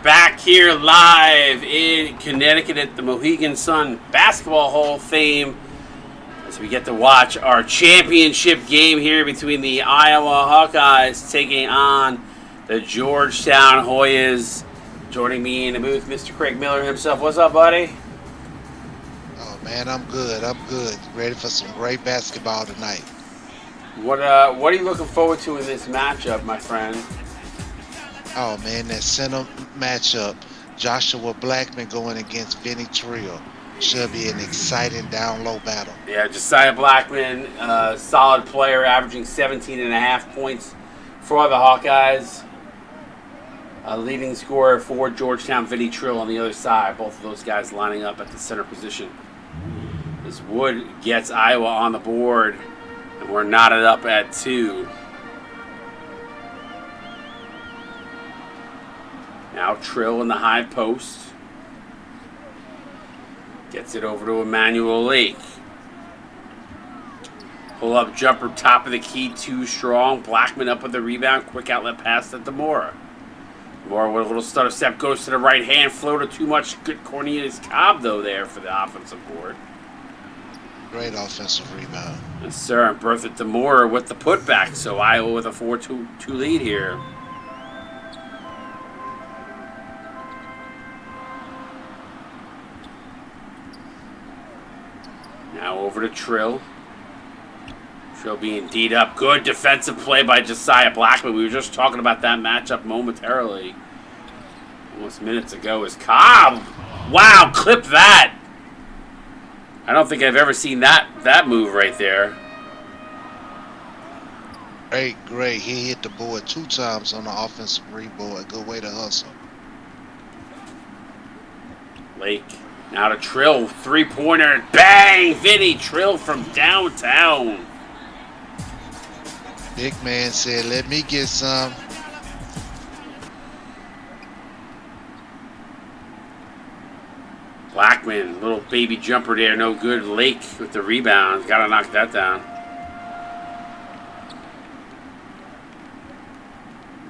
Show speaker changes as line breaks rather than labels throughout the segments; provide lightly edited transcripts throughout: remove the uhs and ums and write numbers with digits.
Back here live in Connecticut at the Mohegan Sun Basketball Hall of Fame as we get to watch our championship game here between the Iowa Hawkeyes taking on the Georgetown Hoyas. Joining me in the booth, Mr. Craig Miller himself. What's up, buddy?
Oh man, I'm good. Ready for some great basketball tonight.
What are you looking forward to in this matchup, my friend?
Oh man, that center matchup, Joshua Blackman going against Vinny Trill, should be an exciting down-low battle.
Yeah, Josiah Blackman, solid player, averaging 17.5 points for the Hawkeyes. Leading scorer for Georgetown, Vinny Trill on the other side. Both of those guys lining up at the center position. As Wood gets Iowa on the board, and we're knotted up at 2. Now Trill in the high post. Gets it over to Emmanuel Lake. Pull up jumper, top of the key, too strong. Blackman up with the rebound. Quick outlet pass to Demora. Demora with a little stutter step. Goes to the right hand. Floater too much. Good Cornelius Cobb, though, there for the offensive board.
Great offensive rebound.
Yes, sir. And Bertha Demora with the putback. So Iowa with a 4-2 lead here. Now over to Trill. Trill being D'd up. Good defensive play by Josiah Blackman. We were just talking about that matchup momentarily. Almost minutes ago is Cobb. Wow, clip that. I don't think I've ever seen that move right there.
Great. He hit the board 2 times on the offensive rebound. Good way to hustle.
Lake. Now to Trill, 3-pointer, bang! Vinny Trill from downtown.
Big man said, let me get some.
Blackman, little baby jumper there, no good. Lake with the rebound, gotta knock that down.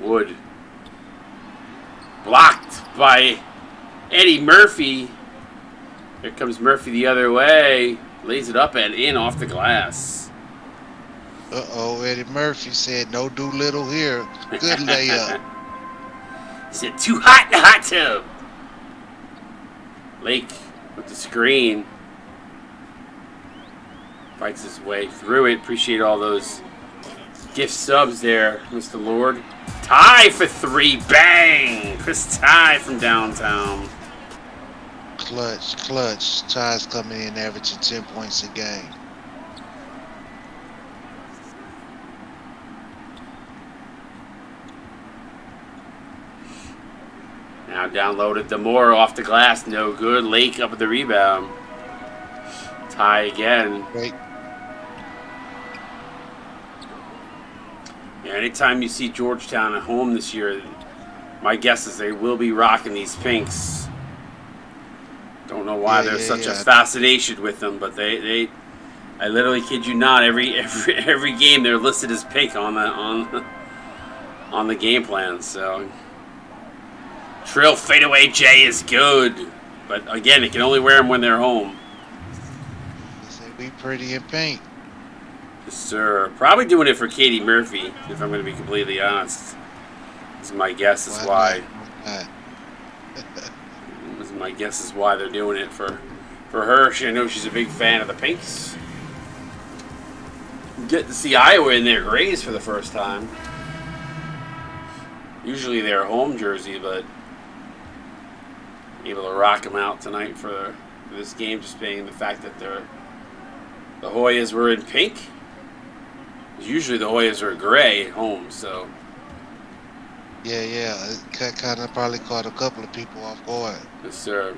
Wood. Blocked by Eddie Murphy. Here comes Murphy the other way. Lays it up and in off the glass.
Uh-oh, Eddie Murphy said no Doolittle here. Good layup.
He said too hot in the hot tub. Lake with the screen. Fights his way through it. Appreciate all those gift subs there, Mr. Lord. Ty for 3. Bang! Chris Ty from downtown.
Clutch. Ty's coming in averaging 10 points a game.
Now downloaded Demora off the glass. No good. Lake up with the rebound. Ty again.
Great.
Yeah, anytime you see Georgetown at home this year, my guess is they will be rocking these pinks. Don't know why there's such a fascination with them, but they I literally kid you not. Every game they're listed as pink on the game plan. So Trill fadeaway J is good, but again, they can only wear them when they're home.
They say we pretty in pink.
Yes, sir. Probably doing it for Katie Murphy, if I'm going to be completely honest. This is my guess is why. This is my guess is why they're doing it for her. I know she's a big fan of the pinks. Get to see Iowa in their grays for the first time. Usually their home jersey, but able to rock them out tonight for this game, just being the fact that the Hoyas were in pink. Usually the Hoyas are gray at home, so.
Yeah. It kind of probably caught a couple of people off guard.
Yes, sir.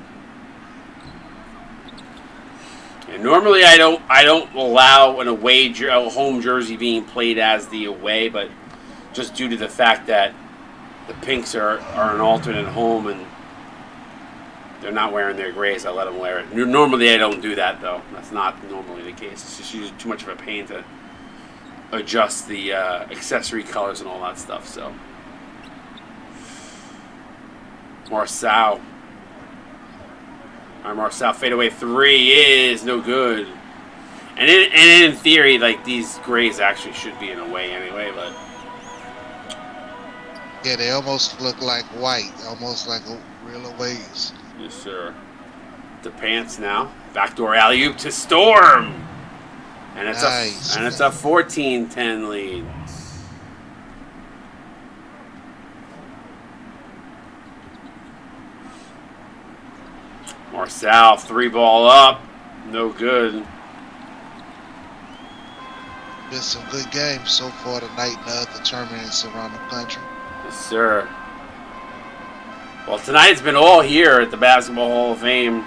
And normally I don't allow a home jersey being played as the away, but just due to the fact that the pinks are an alternate home and they're not wearing their grays, I let them wear it. Normally I don't do that though. That's not normally the case. It's just usually too much of a pain to adjust the accessory colors and all that stuff. So Marçal. Our Marçal fadeaway 3 is no good. And in theory, like, these grays actually should be in a way anyway, but.
Yeah, they almost look like white, almost like real aways.
Yes, sir. The pants now. Backdoor alley-oop to Storm. And it's
nice.
a 14-10 lead. Marçal, 3-ball up. No good.
Been some good games so far tonight in the other tournaments around the country.
Yes, sir. Well, tonight's been all here at the Basketball Hall of Fame.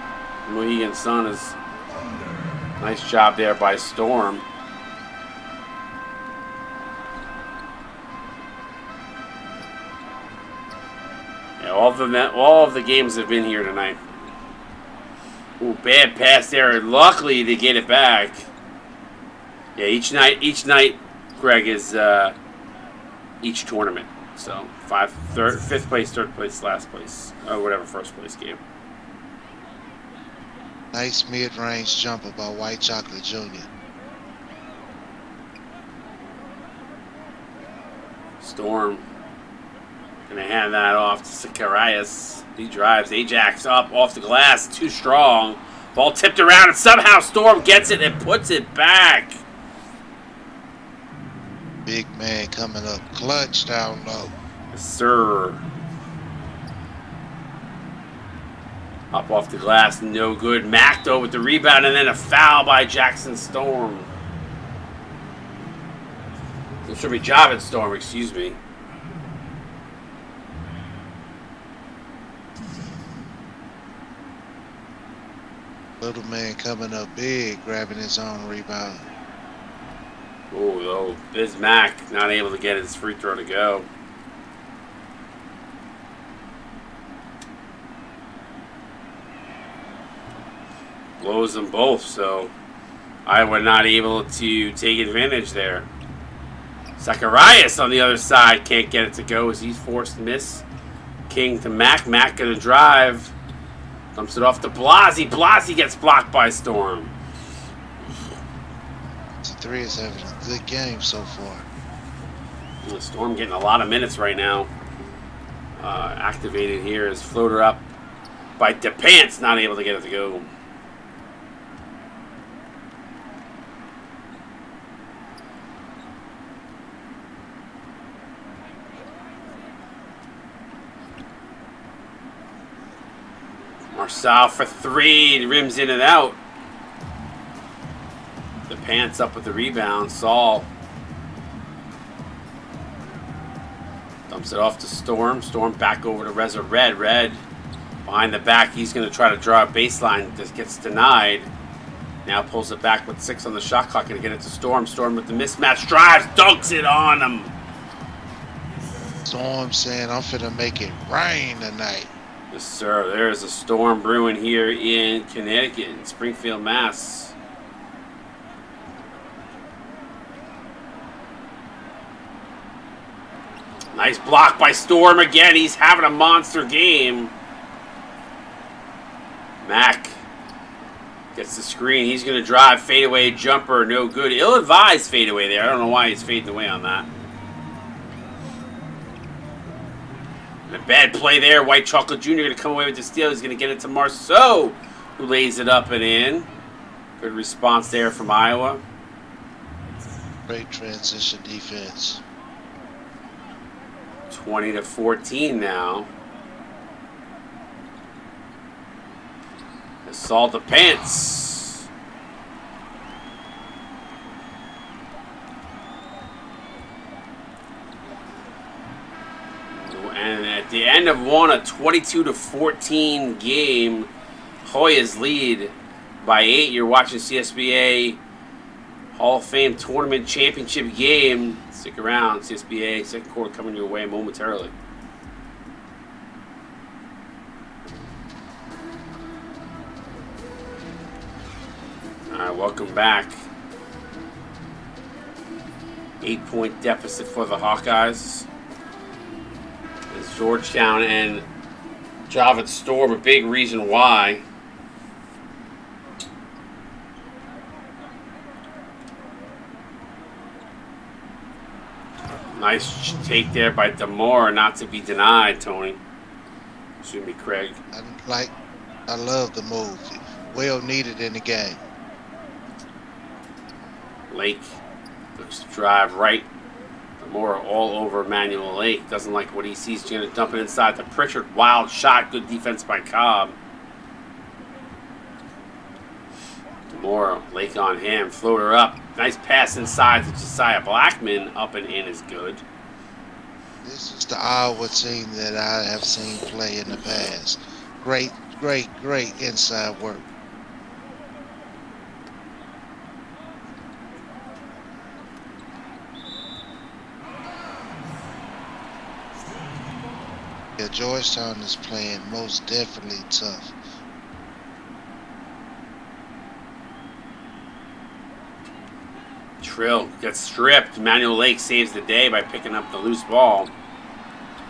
Mohegan Sun is nice job there by Storm. Yeah, all of the games have been here tonight. Ooh, bad pass there. Luckily to get it back. Yeah, each night, Greg, is each tournament. So 5th place, 3rd place, last place, or whatever first place game.
Nice mid-range jumper by White Chocolate Jr.
Storm gonna hand that off to Zacharias. He drives Ajax up off the glass, too strong. Ball tipped around, and somehow Storm gets it and puts it back.
Big man coming up clutch down low.
Yes, sir. Up off the glass, no good. Mack though with the rebound, and then a foul by Jackson Storm. It should be Javin Storm, excuse me.
Little man coming up big, grabbing his own rebound.
Oh, though, Biz Mack not able to get his free throw to go. Blows them both, so Iowa not able to take advantage there. Zacharias on the other side can't get it to go as he's forced to miss. King to Mack. Mack gonna drive. Dumps it off to Blasey. Blasey gets blocked by Storm.
T3 is having a good game so far.
The Storm getting a lot of minutes right now. Activated here is floater up by DePants, not able to get it to go. Marçal for 3, rims in and out. The Pants up with the rebound. Saul dumps it off to Storm. Storm back over to Reza Red. Red behind the back. He's going to try to draw a baseline. Just gets denied. Now pulls it back with 6 on the shot clock. Going to get it to Storm. Storm with the mismatch. Drives. Dunks it on him.
Storm saying, I'm finna make it rain tonight.
Yes, sir. There's a storm brewing here in Connecticut, in Springfield, Mass. Nice block by Storm again. He's having a monster game. Mack gets the screen. He's going to drive. Fadeaway jumper. No good. Ill-advised fadeaway there. I don't know why he's fading away on that. And a bad play there. White Chocolate Jr. going to come away with the steal. He's going to get it to Marceau, who lays it up and in. Good response there from Iowa.
Great transition defense.
20-14 now. Assault the pants. And at the end of one, a 22-14 game, Hoyas lead by 8. You're watching CSBA Hall of Fame Tournament Championship game. Stick around. CSBA second quarter coming your way momentarily. All right, welcome back. 8-point deficit for the Hawkeyes. It's Georgetown and Javits Storm, a big reason why. Nice take there by DeMore, not to be denied, Tony. Excuse me, Craig.
I love the move. Well needed in the game.
Lake looks to drive right. DeMore all over Emmanuel Lake. Doesn't like what he sees. He's going to dump it inside to Pritchard. Wild shot. Good defense by Cobb. DeMore, Lake on him. Floater up. Nice pass inside to Josiah Blackman. Up and in is good.
This is the Iowa team that I have seen play in the past. Great inside work. Yeah, Georgetown is playing most definitely tough.
Trill gets stripped. Emmanuel Lake saves the day by picking up the loose ball.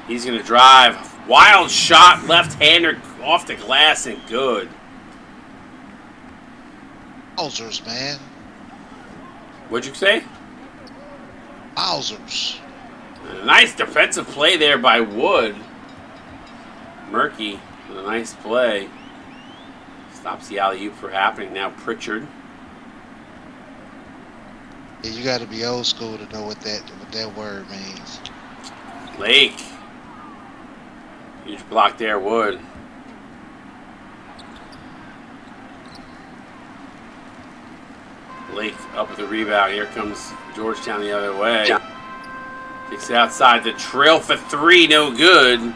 He's going to drive. Wild shot, left-hander off the glass and good.
Wowzers, man.
What'd you say?
Wowzers.
A nice defensive play there by Wood. Murky with a nice play. Stops the alley-oop from happening. Now Pritchard.
Yeah, you got to be old school to know what that word means.
Lake. Huge block there, Wood. Lake up with the rebound. Here comes Georgetown the other way. Kicks it outside the Trill for three. No good.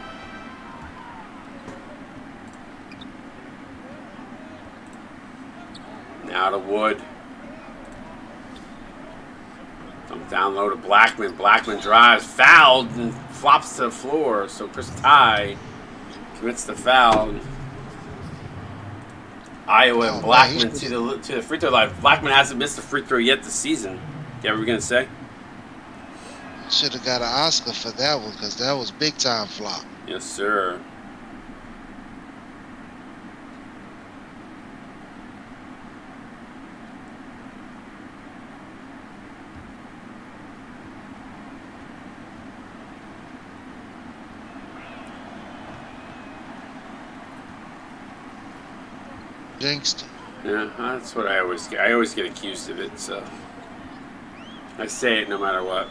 Now to Wood. Comes down low to Blackman. Blackman drives, fouled, and flops to the floor. So Chris Ty commits the foul. Iowa and Blackman to the free throw line. Blackman hasn't missed a free throw yet this season. Yeah, what were you gonna say?
Should have got an Oscar for that one because that was big time flop.
Yes, sir.
Jinxed.
Yeah, that's what I always get accused of it, so I say it no matter what.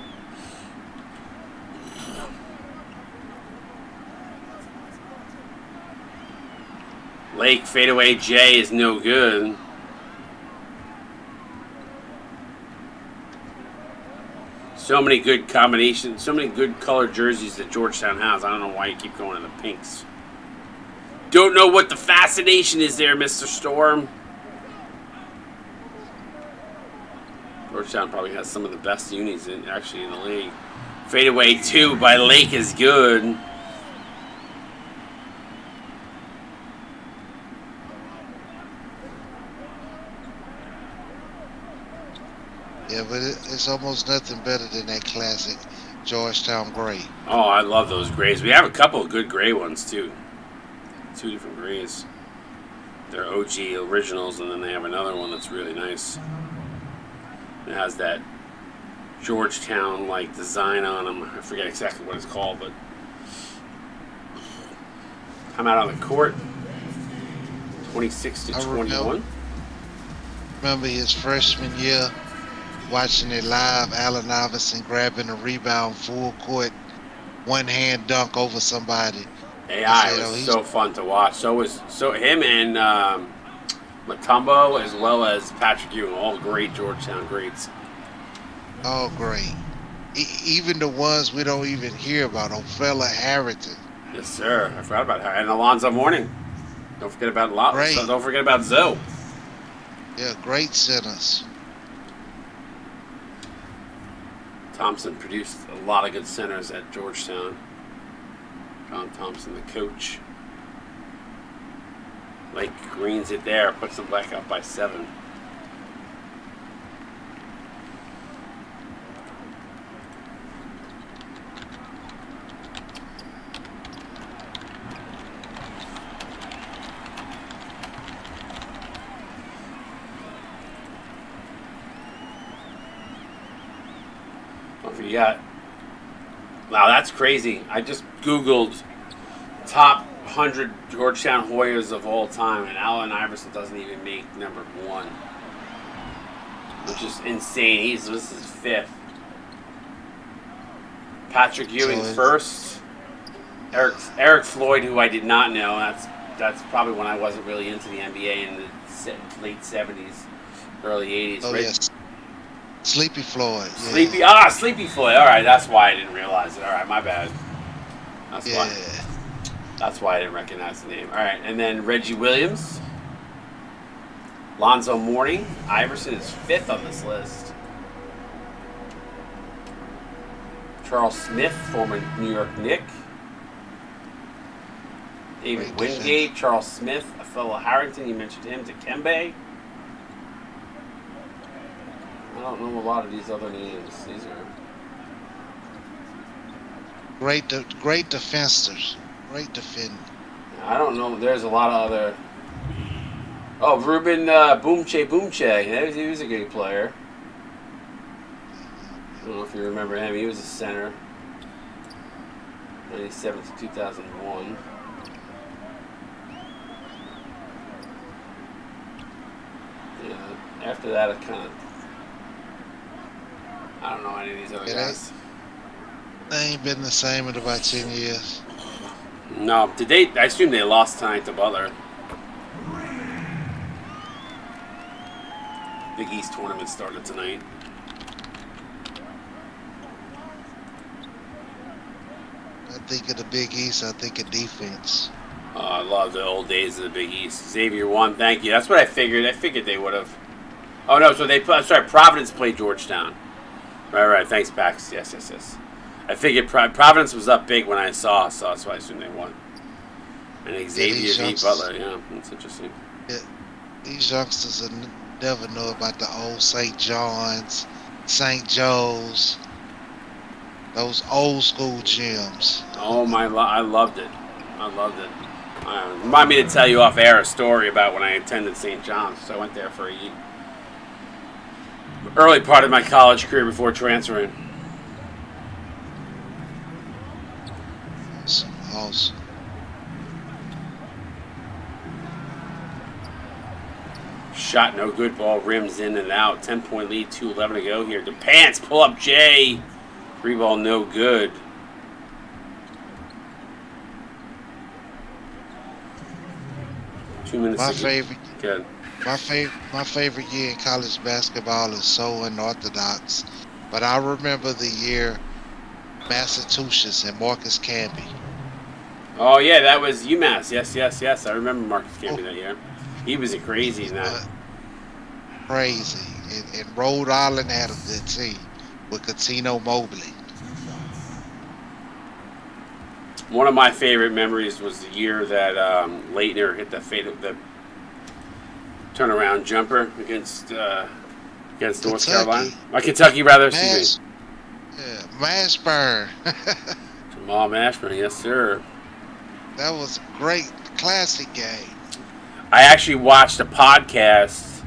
Lake fadeaway J is no good. So many good combinations, so many good colored jerseys that Georgetown has. I don't know why you keep going to the pinks. Don't know what the fascination is there, Mr. Storm. Georgetown probably has some of the best unis in the league. Fadeaway 2 by Lake is good.
Yeah, but it's almost nothing better than that classic Georgetown gray.
Oh, I love those grays. We have a couple of good gray ones too. 2 different grays. They're OG originals, and then they have another one that's really nice. It has that Georgetown like design on them. I forget exactly what it's called, but come out on the court, 26 to 21.
Remember his freshman year, watching it live. Allen Iverson grabbing a rebound, full court, one hand dunk over somebody.
AI was so fun to watch. So him and Mutombo, as well as Patrick Ewing, all great Georgetown greats.
All great. Even the ones we don't even hear about. Ofella Harrington.
Yes, sir. I forgot about her. And Alonzo Mourning. Don't forget about
Great.
Don't forget about Zoe.
Yeah, great centers.
Thompson produced a lot of good centers at Georgetown. John Thompson, the coach. Lake Green's it there. Puts them back up by 7. Don't forget. Wow, that's crazy. I just Googled top 100 Georgetown Hoyas of all time, and Allen Iverson doesn't even make number 1, which is insane. This is 5th. Patrick Ewing first. Eric Floyd, who I did not know. That's probably when I wasn't really into the NBA in the late 70s, early 80s.
Oh,
right?
yes. Sleepy Floyd.
Yeah. Sleepy Floyd. All right, that's why I didn't realize it. All right, my bad. That's why I didn't recognize the name. All right, and then Reggie Williams, Lonzo Mourning. Iverson is 5th on this list. Charles Smith, former New York Knick. David Wingate, Charles Smith, Ofella Harrington. You mentioned him. Dikembe. I don't know a lot of these other names. These are
great defenders. Great defender.
I don't know. There's a lot of other. Oh, Ruben Boomche. He was a good player. I don't know if you remember him. He was a center. 97 to 2001. Yeah. After that, it kind of. I don't know any of these other guys.
They ain't been the same in about 10 years.
No. Did they? I assume they lost tonight to Butler. Big East tournament started tonight.
I think of the Big East. I think of defense.
I love the old days of the Big East. Xavier won. Thank you. That's what I figured. I figured they would have. Oh no! So Providence played Georgetown. Right. Thanks, Pax. Yes. I figured Providence was up big when I saw, so that's why I assumed they won. And Xavier beat Butler. Yeah, that's interesting.
Yeah, these youngsters will never know about the old St. John's, St. Joe's, those old school gyms.
Oh I loved it. Remind me to tell you off air a story about when I attended St. John's. So I went there for a early part of my college career before transferring.
Awesome.
Shot no good. Ball rims in and out. 10-point lead. 2:11 to go here. The pants pull up Jay. 3 ball no good. Two minutes. Good.
My favorite year in college basketball is so unorthodox, but I remember the year Massachusetts and Marcus Camby.
Oh yeah, that was UMass. Yes. I remember Marcus Camby that year. He was crazy in that.
Crazy. And Rhode Island had a good team with Cuttino Mobley.
One of my favorite memories was the year that Leitner hit the turnaround jumper against North Carolina. Kentucky, rather. Excuse me.
Yeah, Mashburn.
Jamal Mashburn, yes, sir.
That was a great classic game.
I actually watched a podcast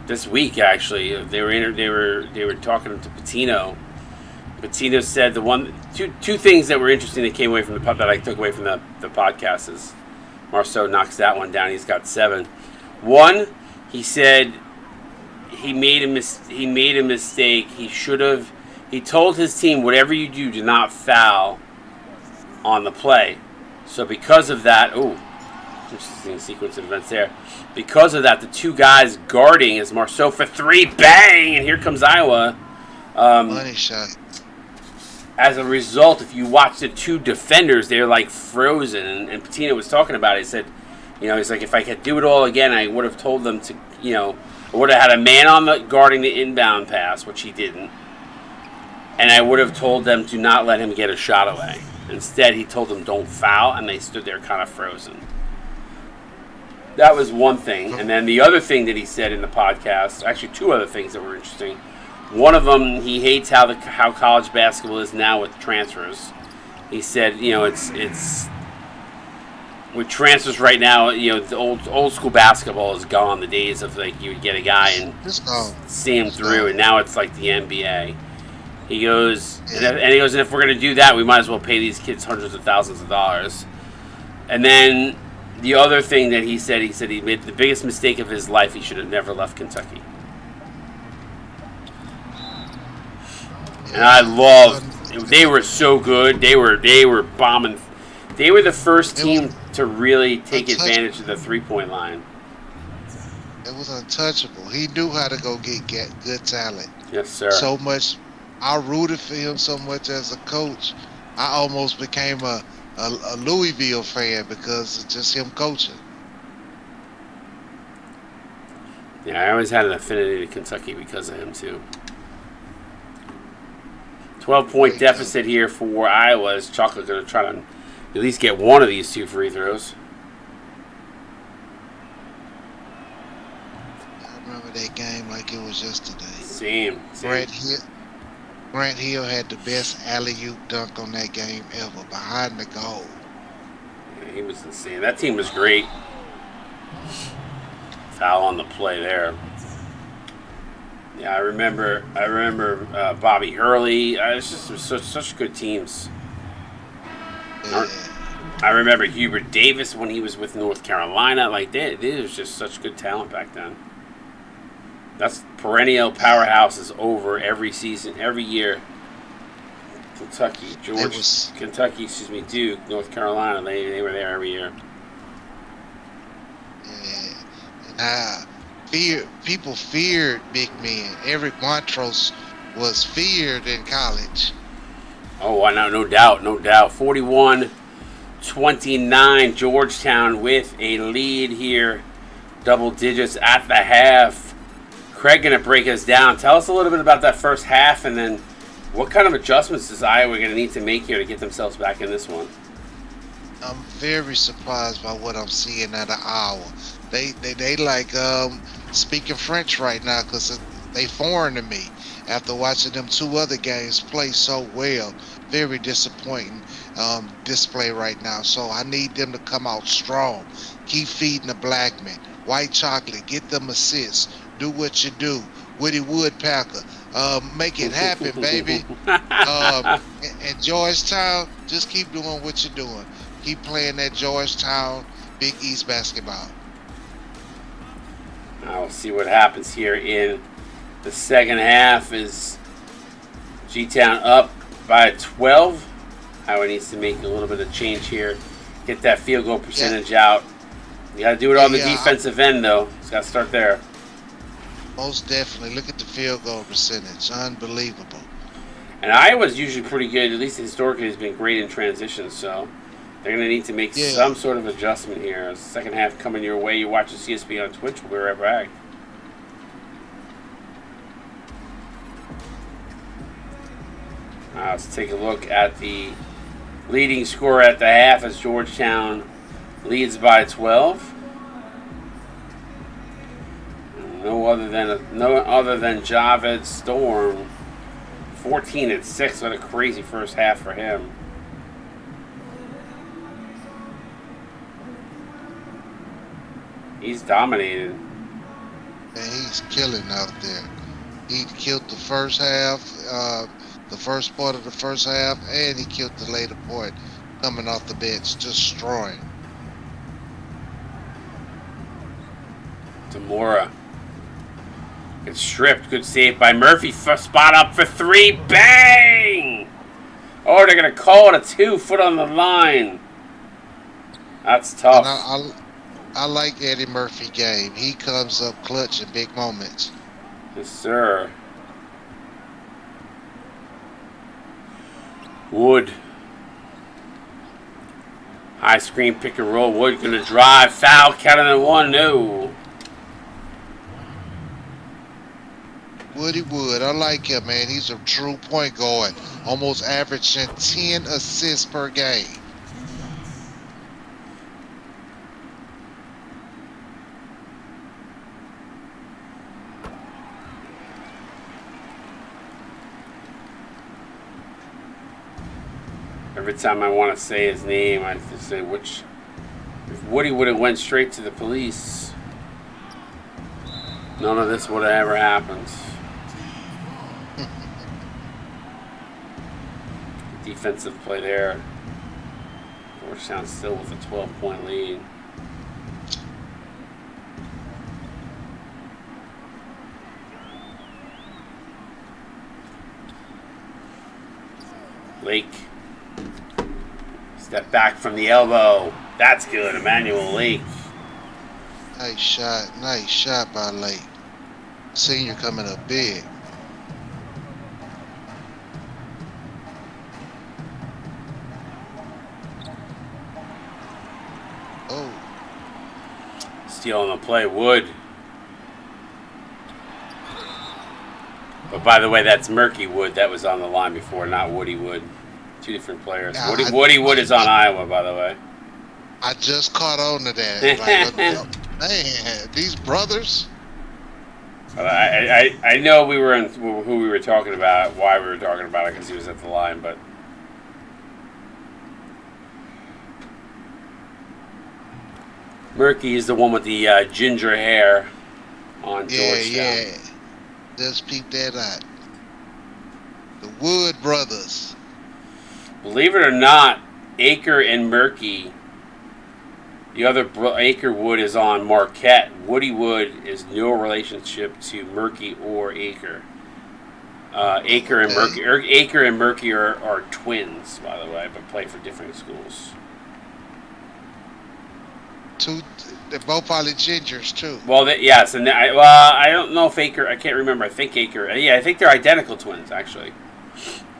this week. Actually, they were talking to Patino. Patino said two things that were interesting that came away from that I took away from the podcast is Marceau knocks that one down. He's got 7. One, he said he made a mistake. He should have. He told his team, whatever you do not foul on the play. So because of that, interesting sequence of events there. Because of that, the 2 guys guarding is Marceau for 3, bang, and here comes Iowa.
Money shot.
As a result, if you watch the 2 defenders, they're like frozen. And Patino was talking about it. He said, he's like, if I could do it all again, I would have told them to, I would have had a man on the guarding the inbound pass, which he didn't. And I would have told them to not let him get a shot away. Instead, he told them don't foul, and they stood there kind of frozen. That was one thing. And then the other thing that he said in the podcast, actually 2 other things that were interesting. One of them, he hates how college basketball is now with transfers. He said, it's with transfers right now, the old school basketball is gone. The days of like you would get a guy and see him through, and now it's like the NBA. He goes, and if we're going to do that, we might as well pay these kids hundreds of thousands of dollars. And then the other thing that he said he made the biggest mistake of his life. He should have never left Kentucky. And I loved. They were so good. They were bombing. They were the first team to really take advantage of the 3-point line.
It was untouchable. He knew how to go get good talent.
Yes, sir.
So much. I rooted for him so much as a coach. I almost became a Louisville fan because it's just him coaching.
Yeah, I always had an affinity to Kentucky because of him, too. 12-point deficit here for Iowa. Is Chocolate going to try to at least get one of these 2 free throws?
I remember that game like it was yesterday.
Same.
Grant Hill had the best alley-oop dunk on that game ever, behind the goal.
Yeah, he was insane. That team was great. Foul on the play there. Yeah, I remember Bobby Hurley. It's just such good teams.
Yeah.
I remember Hubert Davis when he was with North Carolina. Like, they was just such good talent back then. That's perennial powerhouse is over every season, every year. Kentucky, Duke, North Carolina. They were there every year.
Yeah. People feared big men. Eric Montrose was feared in college.
Oh, I know, no doubt. 41-29, Georgetown with a lead here. Double digits at the half. Craig going to break us down. Tell us a little bit about that first half, and then what kind of adjustments is Iowa going to need to make here to get themselves back in this one?
I'm very surprised by what I'm seeing out of Iowa. They like speaking French right now because they foreign to me. After watching them 2 other games play so well, very disappointing display right now. So I need them to come out strong. Keep feeding the black men. White chocolate, get them assists. Do what you do. Woody Woodpecker, make it happen, baby. And Georgetown, just keep doing what you're doing. Keep playing that Georgetown Big East basketball.
Now we'll see what happens here in the second half. Is G-Town up by 12? Iowa needs to make a little bit of change here. Get that field goal percentage out. You got to do it on the defensive end, though. It's got to start there.
Most definitely. Look at the field goal percentage. Unbelievable.
And Iowa's usually pretty good. At least historically has been great in transition. So they're going to need to make some sort of adjustment here. Second half coming your way. You watch the CSB on Twitch. We'll be right back. Let's take a look at the leading scorer at the half as Georgetown leads by 12. No other than Javed Storm 14-6. What a crazy first half for him. He's dominated.
And he's killing out there. He killed the first half, the first part of the first half, and he killed the later part coming off the bench, destroying.
Demora gets stripped. Good save by Murphy. Spot up for 3. Bang! Oh, they're going to call it a 2. Foot on the line. That's tough.
And I like Eddie Murphy game. He comes up clutch in big moments.
Yes, sir. Wood. High screen pick and roll. Wood going to drive. Foul. Counting at 1. No.
Woody Wood, I like him, man. He's a true point guard. Almost averaging 10 assists per game.
Every time I want to say his name, I just say which. If Woody would have went straight to the police, none of this would have ever happened. Defensive play there. Georgetown still with a 12-point lead. Lake. Step back from the elbow. That's good. Emmanuel Lake.
Nice shot by Lake. Senior coming up big. Oh.
Steal on the play. Wood. But by the way, that's Murky Wood. That was on the line before, not Woody Wood. Two different players.
Yeah,
Woody Wood is on Iowa, by the way.
I just caught on to that. Man, these brothers.
I know we were in who we were talking about, why we were talking about it, because he was at the line, but. Murky is the one with the ginger hair on Georgetown.
Yeah. Just peep that out. The Wood brothers.
Believe it or not, Aker and Murky, the other Aker Wood is on Marquette. Woody Wood is no relationship to Murky or Aker. Aker and Murky are twins, by the way, but play for different schools.
They're both probably gingers too.
Well, yes, and I don't know if Aker. I can't remember. I think Aker. Yeah, I think they're identical twins, actually.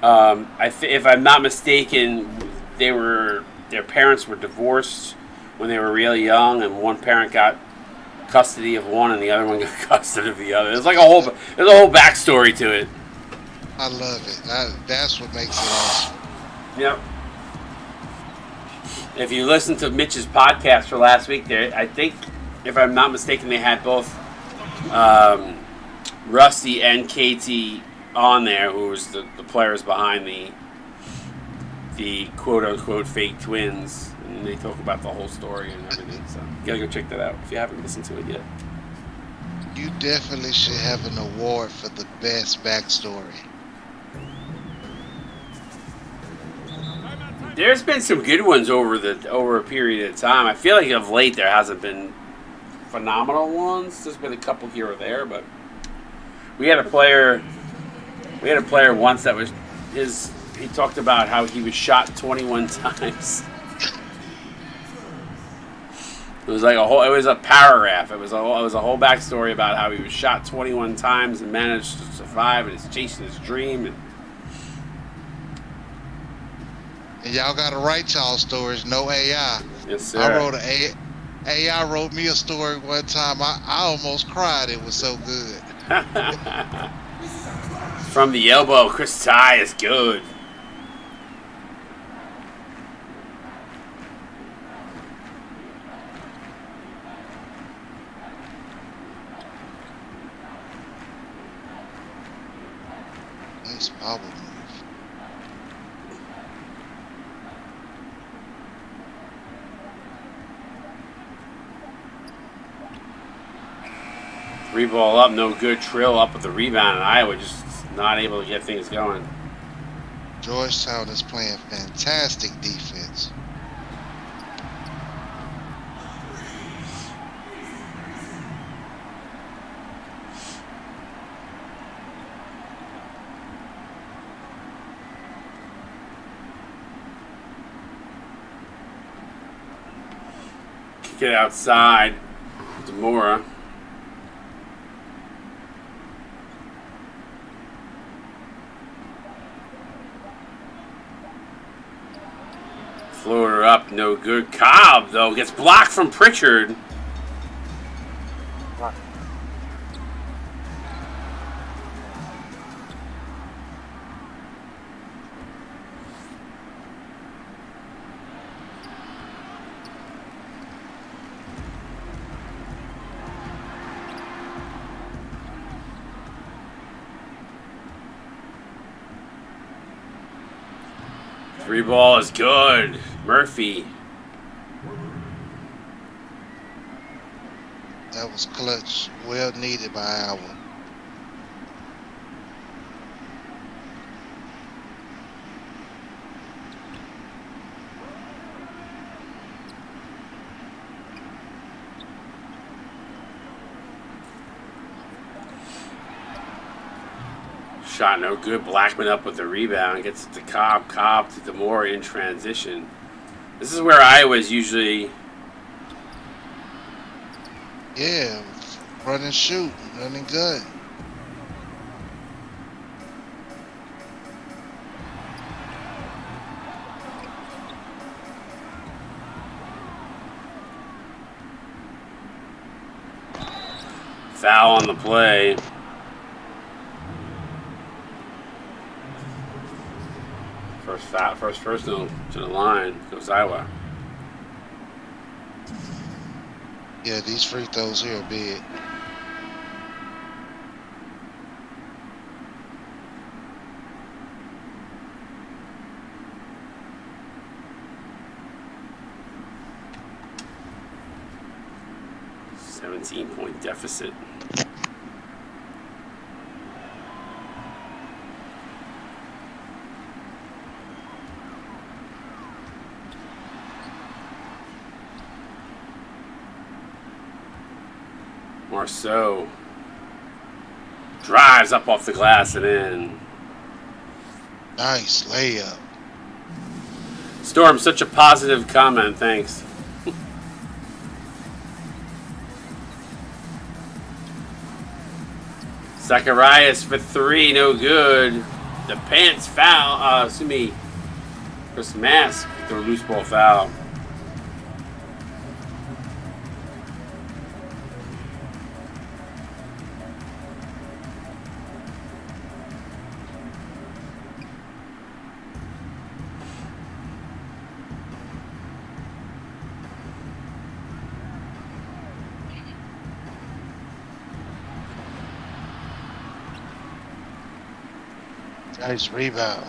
If I'm not mistaken, their parents were divorced when they were really young, and one parent got custody of one, and the other one got custody of the other. There's a whole backstory to it.
I love it. That's what makes it awesome.
Yep. If you listen to Mitch's podcast for last week, I think, if I'm not mistaken, they had both Rusty and Katie on there, who was the players behind the quote-unquote fake twins. And they talk about the whole story and everything. So you gotta go check that out if you haven't listened to it yet.
You definitely should have an award for the best backstory.
There's been some good ones over a period of time. I feel like of late there hasn't been phenomenal ones. There's been a couple here or there, but we had a player once that was he talked about how he was shot 21 times. It was like it was a paragraph. It was a whole backstory about how he was shot 21 times and managed to survive and is chasing his dream.
And y'all gotta write y'all stories, no AI.
Yes, sir.
AI wrote me a story one time. I almost cried. It was so good.
From the elbow, Chris Ty is good.
Nice bobble move.
Three ball up, no good. Trill up with the rebound, and Iowa just not able to get things going.
Georgetown is playing fantastic defense.
Kick it outside. Demora. Floater up, no good. Cobb, though, gets blocked from Pritchard. Three ball is good. Murphy.
That was clutch. Well needed by Iowa.
Shot no good. Blackman up with the rebound. Gets it to Cobb. Cobb to Demore in transition. This is where Iowa's usually.
Yeah, run and shoot. Running good.
Foul on the play. First personal to the line goes Iowa.
Yeah, these free throws here are big.
Point deficit. Marceau drives up off the glass and in.
Nice layup.
Storm, such a positive comment. Thanks. Zacharias for three, no good. The pants foul. Chris Mask threw a loose ball foul.
Nice rebound.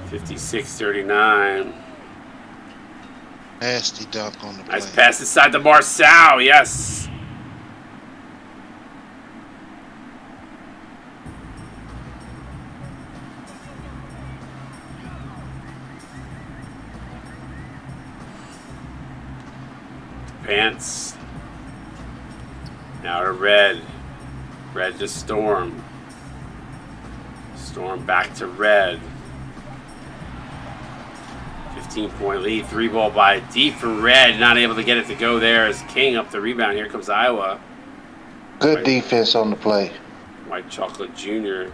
$56-39.
Nasty dunk on the play.
Nice pass inside to Marceau. Yes. Pants. Now to Red. Red to Storm. Storm back to Red. 15-point lead. Three ball by deep for Red. Not able to get it to go there as King up the rebound. Here comes Iowa.
Good defense on the play.
White Chocolate Jr.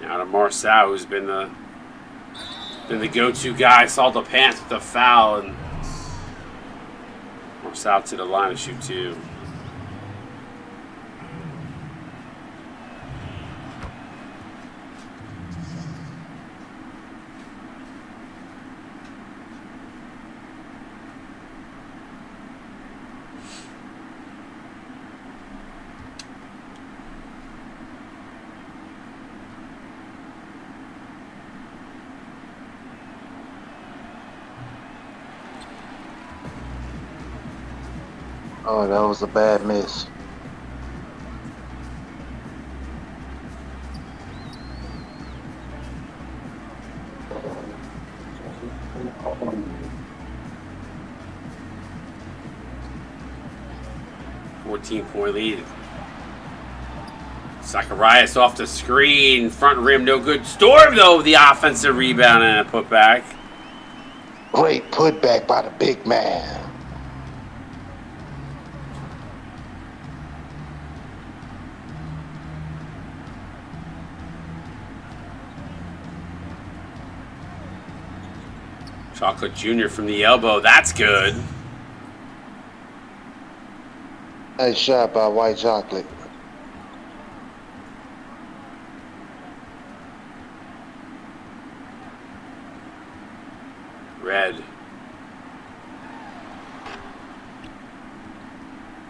Now to Marceau, who's been the go-to guy. Saw the pants with the foul, and Marceau to the line to shoot two.
Oh, that was a bad miss.
Point lead. Zacharias off the screen. Front rim, no good. Storm, though, the offensive rebound and a putback.
Great putback by the big man.
Chocolate Jr. from the elbow. That's good.
Nice shot by White Chocolate.
Red.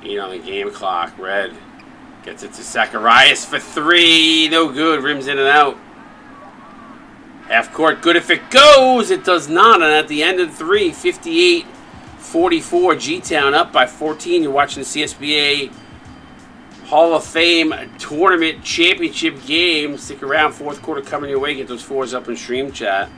8 on the game clock. Red gets it to Zacharias for 3. No good. Rims in and out. Half court, good if it goes. It does not. And at the end of 3, 58-44. G-Town up by 14. You're watching the CSBA Hall of Fame Tournament Championship game. Stick around. Fourth quarter coming your way. Get those 4s up in stream chat.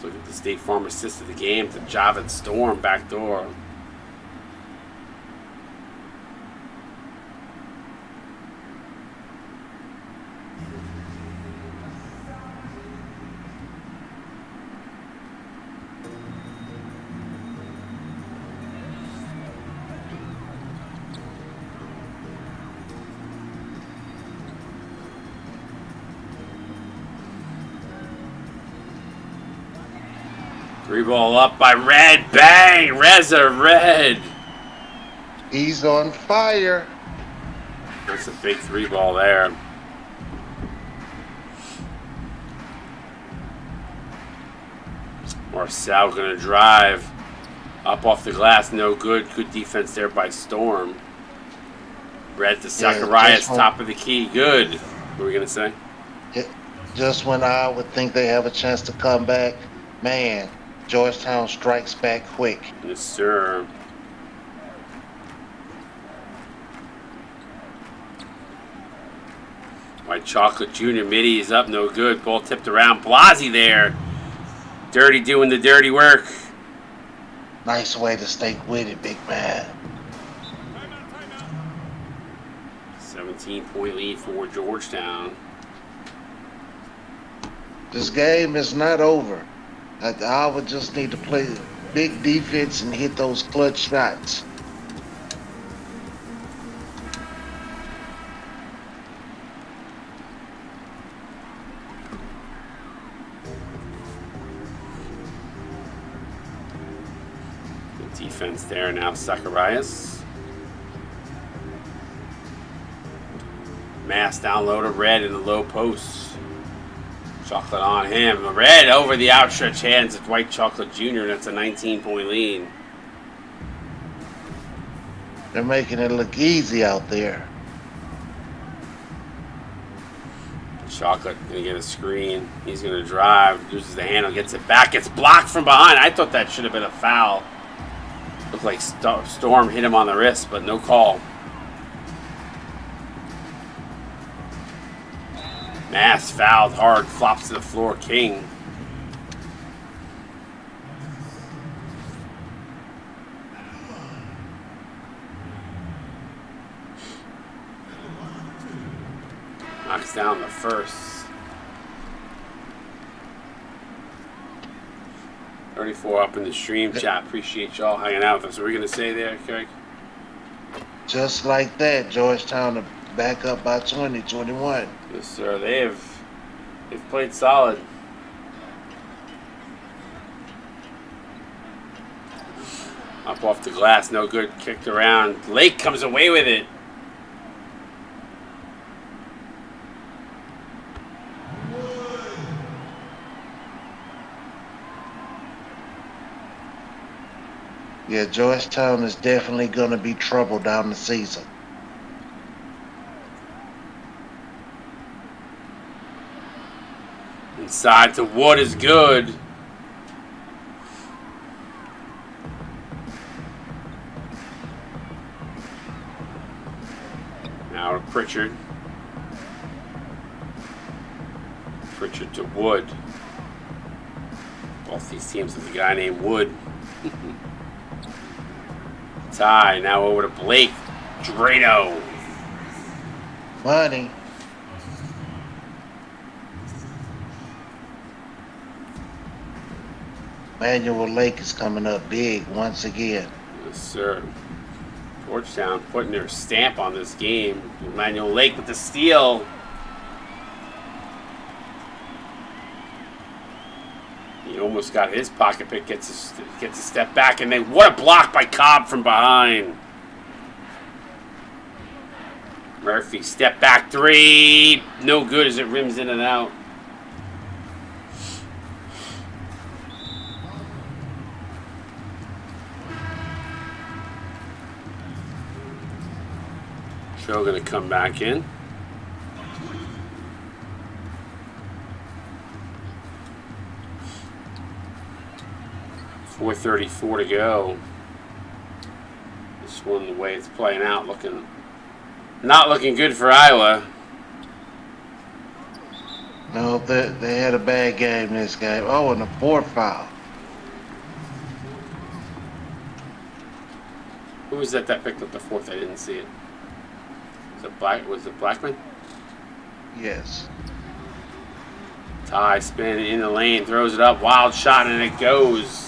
Look at the State Farm assist of the game to Javed Storm backdoor. Three ball up by Red. Bang! Reza Red.
He's on fire.
That's a big 3 ball there. Marcel gonna drive. Up off the glass, no good. Good defense there by Storm. Red to Zacharias, top of the key. Good. What were we gonna say?
Just when I would think they have a chance to come back, man, Georgetown strikes back quick.
Yes, sir. White Chocolate Jr. Midi is up, no good. Ball tipped around. Blasey there. Dirty doing the dirty work.
Nice way to stay with it, big man.
17-point lead for Georgetown.
This game is not over. I would just need to play big defense and hit those clutch shots.
Good defense there now, Zacharias. Mass down low to Red in the low post. Chocolate on him. Red over the outstretched hands of White Chocolate Jr. That's a 19-point lead.
They're making it look easy out there.
Chocolate gonna get a screen. He's gonna drive, loses the handle, gets it back. It's blocked from behind. I thought that should have been a foul. Looked like Storm hit him on the wrist, but no call. Mass fouled hard, flops to the floor. King. Knocks down the first. 34 up in the stream chat. Appreciate y'all hanging out with us. What were we going to say there, Craig?
Just like that, Georgetown to back up by 20, 21.
Yes, sir. They've played solid. Up off the glass, no good. Kicked around. Lake comes away with it.
Yeah, Georgetown is definitely going to be trouble down the season.
Inside to Wood is good. Now to Pritchard. Pritchard to Wood. Both these teams have a guy named Wood. Ty now over to Blake. Drano.
Money. Manuel Lake is coming up big once again.
Yes, sir. Georgetown putting their stamp on this game. Emmanuel Lake with the steal. He almost got his pocket pick. Gets a step back, and then what a block by Cobb from behind. Murphy step back three. No good as it rims in and out. Joe gonna come back in. .434 to go. This one, the way it's playing out, not looking good for Iowa.
No, they had a bad game this game. Oh, and a 4th foul.
Who was that picked up the 4th? I didn't see it. Was it Blackman?
Yes.
Ty spin in the lane, throws it up, wild shot, and it goes.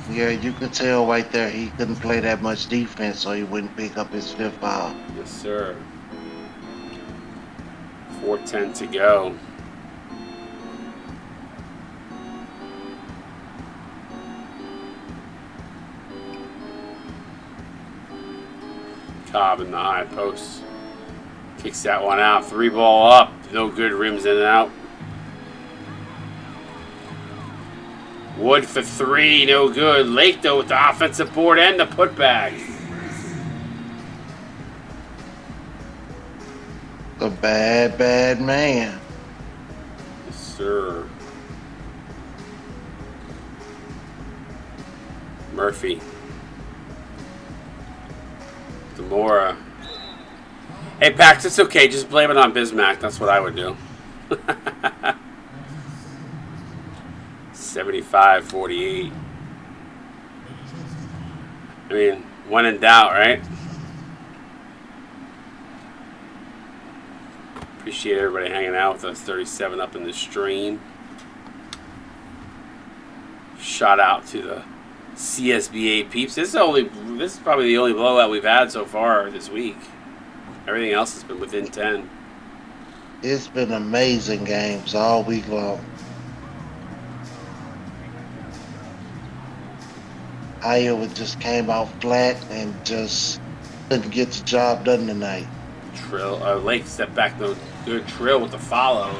Yeah, you could tell right there he couldn't play that much defense, so he wouldn't pick up his 5th foul.
Yes, sir. 4:10 to go. Cobb in the high post. Kicks that one out. 3 ball up. No good. Rims in and out. Wood for 3. No good. Lake, though, with the offensive board and the putback.
A bad, bad man.
Yes, sir. Murphy. Demora. Hey, Pax, it's okay. Just blame it on Bismack. That's what I would do. 75-48. I mean, when in doubt, right? Appreciate everybody hanging out with us. 37 up in the stream. Shout out to the CSBA peeps. This is probably the only blowout we've had so far this week. Everything else has been within 10.
It's been amazing games all week long. Iowa just came out flat and just couldn't get the job done tonight.
Lake stepped back, though. Good Trill with the follow.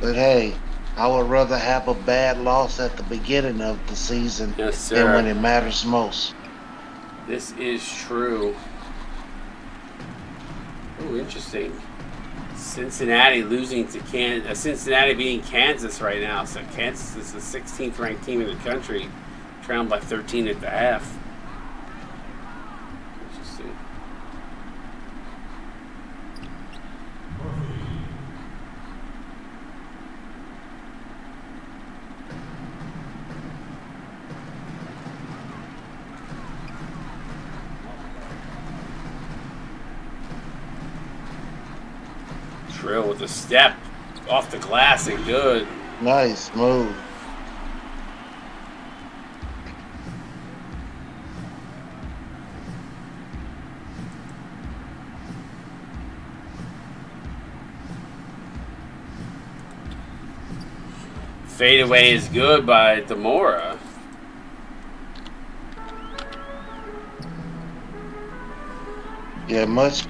But hey, I would rather have a bad loss at the beginning of the season than when it matters most.
This is true. Oh, interesting. Cincinnati losing to Kansas. Cincinnati beating Kansas right now. So Kansas is the 16th ranked team in the country, trailing by 13 at the half. Interesting. Trill with a step off the glass and good.
Nice move.
Fadeaway is good by Demora.
Yeah, much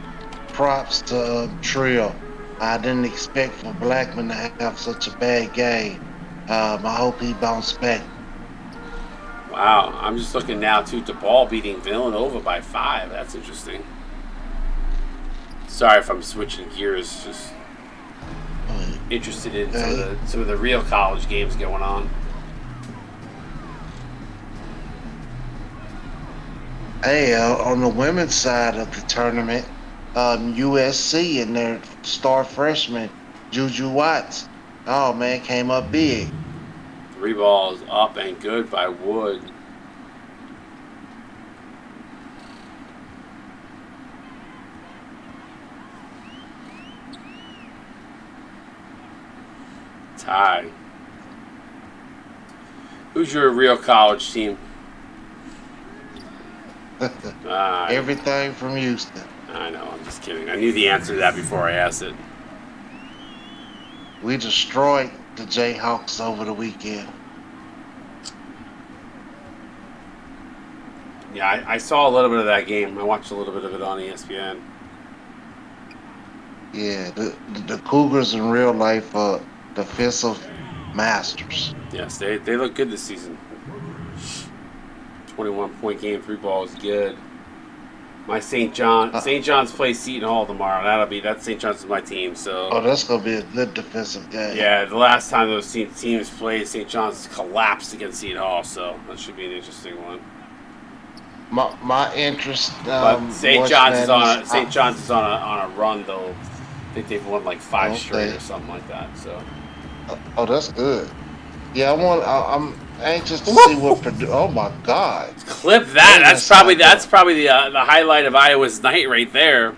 props to Trill. I didn't expect for Blackman to have such a bad game. I hope he bounced back.
Wow, I'm just looking now too. DePaul beating Villanova by 5. That's interesting. Sorry if I'm switching gears. Just interested in some of the real college games going on.
Hey, on the women's side of the tournament, USC and their star freshman Juju Watts, oh man, came up big.
3 balls up and good by Wood. Tie. Who's your real college team?
Everything from Houston.
I know, I'm just kidding. I knew the answer to that before I asked it.
We destroyed the Jayhawks over the weekend.
Yeah, I saw a little bit of that game. I watched a little bit of it on ESPN.
Yeah, the Cougars in real life are defensive masters.
Yes, they look good this season. 21-point game, 3 balls, good. My St. John's plays Seton Hall tomorrow. That's St. John's is my team. So.
Oh, that's gonna be a good defensive game.
Yeah, the last time those teams played, St. John's collapsed against Seton Hall. So that should be an interesting one.
My interest.
But St. John's is on a run though. I think they've won like 5 straight or something like that. So.
Oh, that's good. Yeah, I'm anxious to see what Purdue. Oh my God!
Clip that. That's probably the highlight of Iowa's night right there.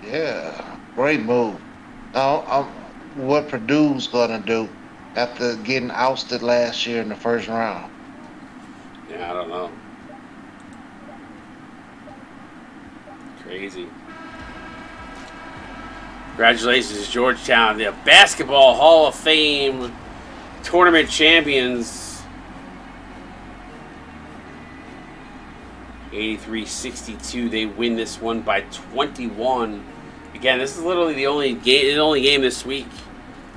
Yeah, great move. Now, what Purdue's gonna do after getting ousted last year in the first round?
Yeah, I don't know. Crazy. Congratulations, Georgetown, the Basketball Hall of Fame tournament champions. 83-62. They win this one by 21. Again, this is literally the only game this week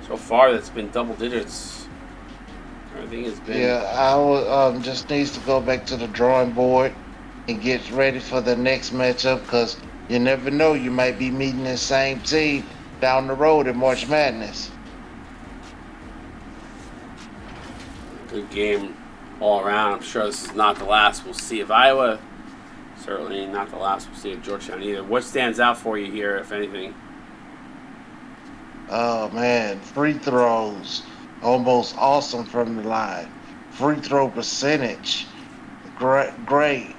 so far that's been double digits. Everything has been.
Yeah, I just needs to go back to the drawing board and get ready for the next matchup because you never know, you might be meeting the same team down the road in March Madness.
Good game all around. I'm sure this is not the last we'll see of Iowa. Certainly not the last we'll see of Georgetown either. What stands out for you here, if anything?
Oh man, free throws, almost awesome from the line. Free throw percentage, great.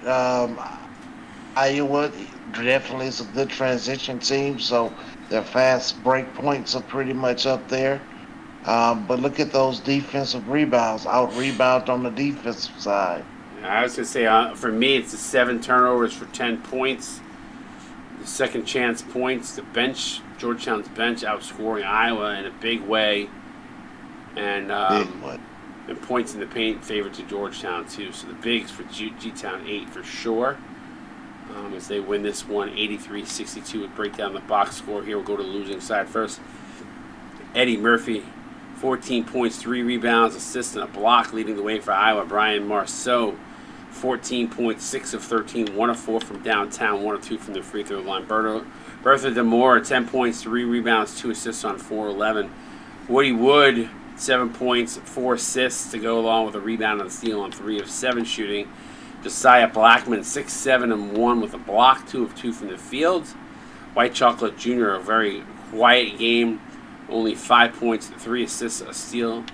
Iowa definitely is a good transition team, so their fast break points are pretty much up there. But look at those defensive rebounds, out rebound on the defensive side.
I was going to say, for me, it's the 7 turnovers for 10 points. The second chance points, Georgetown's bench outscoring Iowa in a big way. And and points in the paint favored to Georgetown, too. So the bigs for G-Town 8 for sure. As they win this one, 83-62. We'll break down the box score here. We'll go to the losing side first. Eddie Murphy, 14 points, 3 rebounds, assists, and a block, leading the way for Iowa. Brian Marceau, 14 points, 6 of 13, 1 of 4 from downtown, 1 of 2 from the free throw line. Bertha DeMore, 10 points, 3 rebounds, 2 assists on 4-11. Woody Wood, 7 points, 4 assists to go along with a rebound and steal on 3 of 7 shooting. Josiah Blackman, 6, 7, and 1 with a block, 2 of 2 from the field. White Chocolate Jr., a very quiet game. Only 5 points, 3 assists, a steal.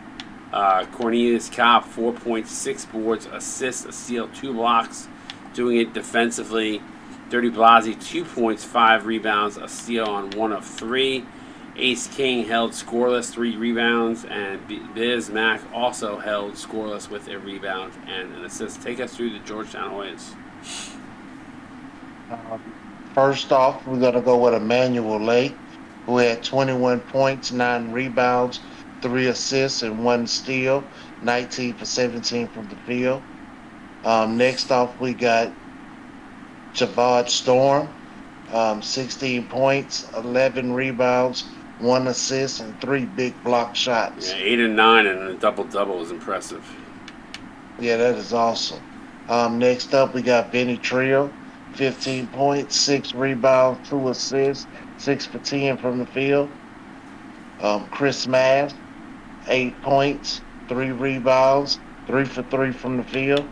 Cornelius Kopp, 4 points, 6 boards, assists, a steal, 2 blocks. Doing it defensively. Dirty Blasi, 2 points, 5 rebounds, a steal on 1 of 3. Ace King held scoreless, 3 rebounds. And Biz Mack also held scoreless with a rebound and an assist. Take us through the Georgetown wins.
First off, we're going to go with Emmanuel Lake, who had 21 points, 9 rebounds, 3 assists, and 1 steal, 19 for 17 from the field. Next off, we got Javad Storm, 16 points, 11 rebounds, 1 assist, and 3 big block
Yeah,
shots.
8 and 9, and a double-double was impressive.
Yeah, that is awesome. Next up, we got Benny Trio, 15 points, 6 rebounds, 2 assists, 6 for 10 from the field. Chris Mass, 8 points, 3 rebounds, 3 for 3 from the field.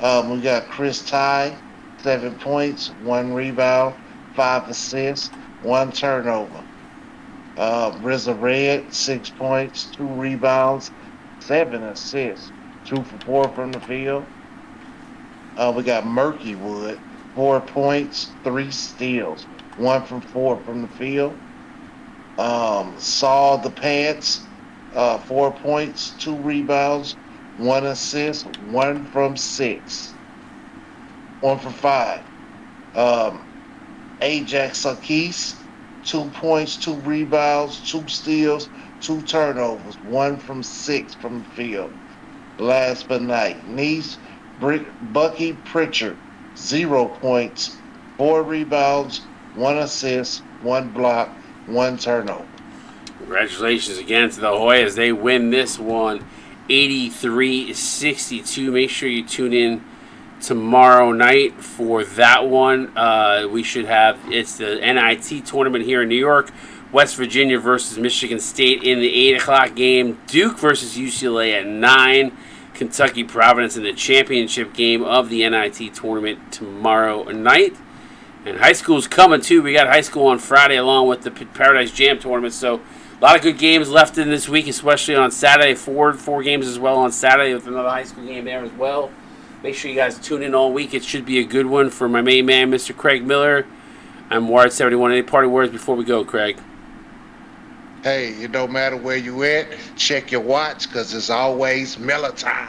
We got Chris Ty, 7 points, 1 rebound, 5 assists, 1 turnover. RZA Red, 6 points, 2 rebounds, 7 assists, 2 for 4 from the field. We got Murky Wood, 4 points, 3 steals, 1 from 4 from the field. Saw the Pants, 4 points, 2 rebounds, 1 assist, 1 from 6, 1 from 5. Um, Ajax Sarkis, 2 points, 2 rebounds, 2 steals, 2 turnovers, 1 from 6 from the field. Last but not least, Bucky Pritchard, 0 points, 4 rebounds, 1 assist, 1 block, 1 turnover.
Congratulations again to the Hoyas. They win this one 83-62. Make sure you tune in tomorrow night for that one. We should have, it's the NIT tournament here in New York. West Virginia versus Michigan State in the 8 o'clock game. Duke versus UCLA at 9. Kentucky Providence in the championship game of the NIT tournament tomorrow night. And high school's coming too. We got high school on Friday along with the Paradise Jam tournament. So a lot of good games left in this week, especially on Saturday. Four games as well on Saturday with another high school game there as well. Make sure you guys tune in all week. It should be a good one for my main man, Mr. Craig Miller. I'm Ward71. Any party words before we go, Craig?
Hey, it don't matter where you at. Check your watch, because it's always Miller time.